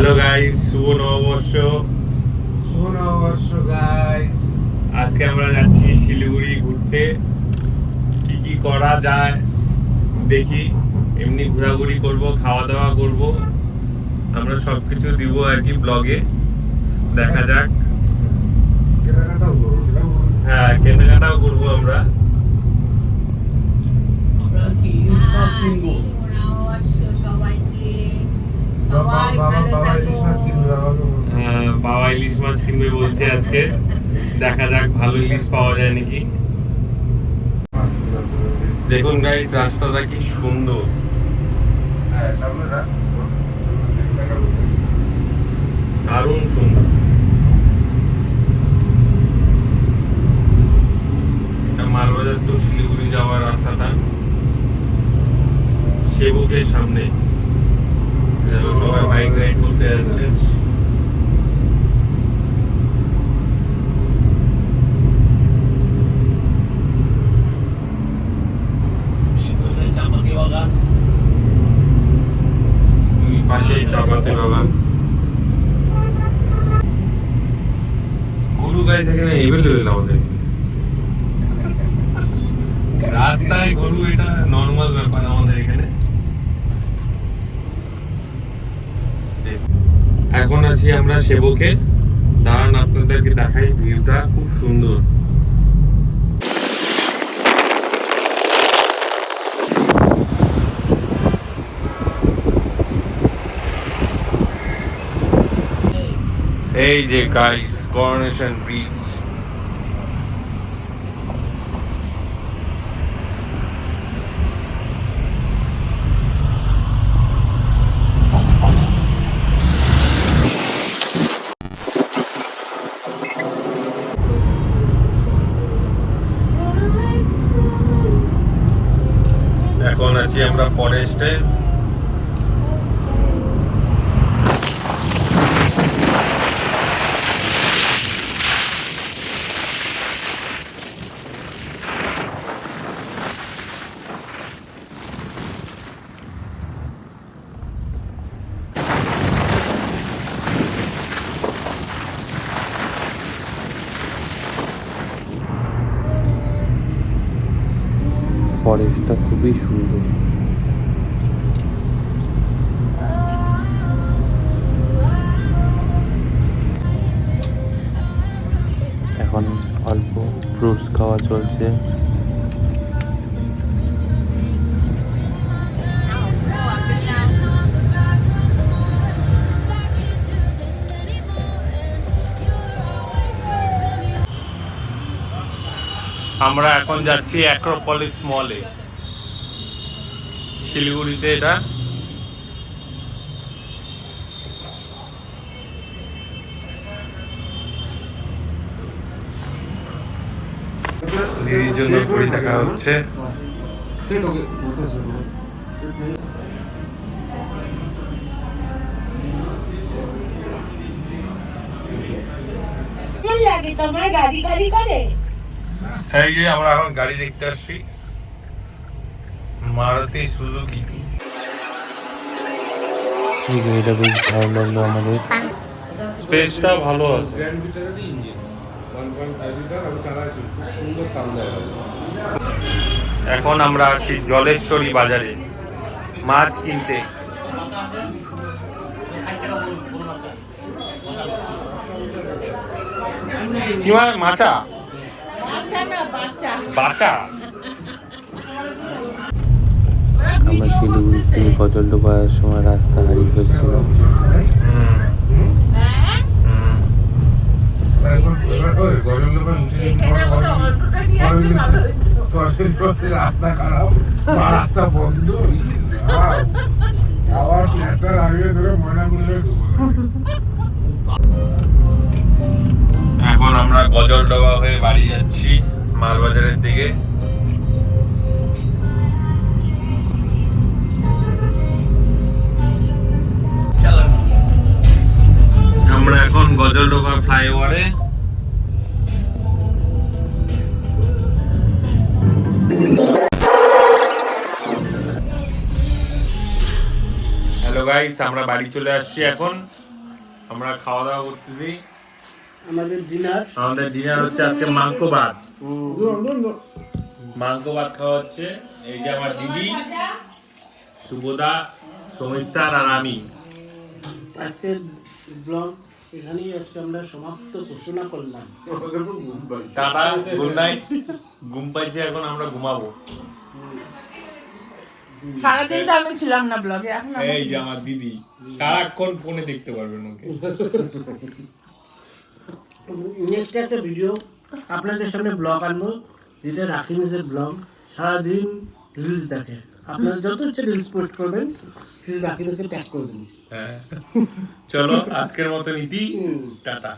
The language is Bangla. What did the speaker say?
হ্যালো গাইস, শুভ নববর্ষ। শুভ নববর্ষ গাইস। আজকে আমরা যাচ্ছি শিলিগুড়ি ঘুরতে। কি কি করা যায় দেখি। এমনি ঘোরাঘুরি করব, খাওয়া দাওয়া করব, আমরা সবকিছু দিব আর কি ব্লগে। দেখা যাক। কেনাকাটাও করবো, হ্যাঁ, কেনাকাটাও করবো আমরা। হ্যাঁ, বাবা ইলিশ মাছ কিনবে বলছে আজকে। দেখা যাক ভালো ইলিশ পাওয়া যায় নাকি। দেখুন গাইস, রাস্তাটা কি সুন্দর। দারুণ সুন্দর। এটা মালবাজার তো শিলিগুড়ি যাওয়ার রাস্তাটা সেবকের সামনে। সবাই বাইক রাইড করতে যাচ্ছে। পাশেই চাপাতি বাগান। গরু গাই থাকে না, এভেলেবেল আমাদের রাস্তায় গরু, এটা নর্মাল ব্যাপার আমাদের এখানে। এখন আছি আমরা সেবকে। দাঁড়ান আপনাদেরকে দেখাই, ভিউটা খুব সুন্দর। এই যে গাইস, করোনেশন ব্রিজ। এখন আছি আমরা ফরেস্টে। ফরেস্টটা খুবই সুন্দর। এখন অল্প ফ্রুটস খাওয়া চলছে। আমরা এখন যাচ্ছি অ্যাক্রোপলিস মলে, শিলিগুড়িতে এটা। দিদির জন্য ঘড়ি দেখা হচ্ছে। এই যে আমরা এখন গাড়ি দেখতে আসছি, মারুতি সুজুকি। এই গাড়িটা বেশ ভালো লাগলো আমাদের। স্পেসটা ভালো আছে। এখন আমরা আছি জলেশ্বরী বাজারে মাছ কিনতে। কি মাছ? মাচা, বাটা। আমরা শিলিগুড়ি থেকে গজলডোবার সময় রাস্তা হারিয়ে ফেলছিলাম। রাস্তা খারাপ, রাস্তা বন্ধ। আবার ন্যাশনাল হাইওয়ে ধরে ময়নাগুড়ি। এখন আমরা গজলডোবা হয়ে বাড়ি যাচ্ছি মালবাজারের দিকে। আমরা এখন গজলডোবা ফ্লাইওভারে। হ্যালো গাইস, আমরা বাড়ি চলে আসছি এখন। আমরা খাওয়া দাওয়া করতেছি। আমাদের ডিনার আমাদের ডিনার হচ্ছে আজকে মাংস ভাত। মাংস ভাত খাওয়া হচ্ছে। এই যে আমার দিদি, শুভদা, সমিস্তার আর আমি। আজকের ব্লগ এখানেই আজকে আমরা সমাপ্ত ঘোষণা করলাম। Tata, good night. ঘুম পাইছে, এখন আমরা ঘুমাবো। সারাদিন তো আমি ছিলাম না ব্লগে, এখন এই যে আমার দিদি, সারাক্ষণ ফোনে দেখতে পারবেন ওকে। নেক্সট একটা ভিডিও আপনাদের সামনে ব্লগ আনবো, যেটা রাকিমিজের ব্লগ। সারাদিন রিলস দেখে, আপনারা যত ইচ্ছে রিলস পোস্ট করবেন, শুধু রাকিমিজকে ট্যাগ করবেন। হ্যাঁ, চলো আজকের মতো ইতি, টাটা।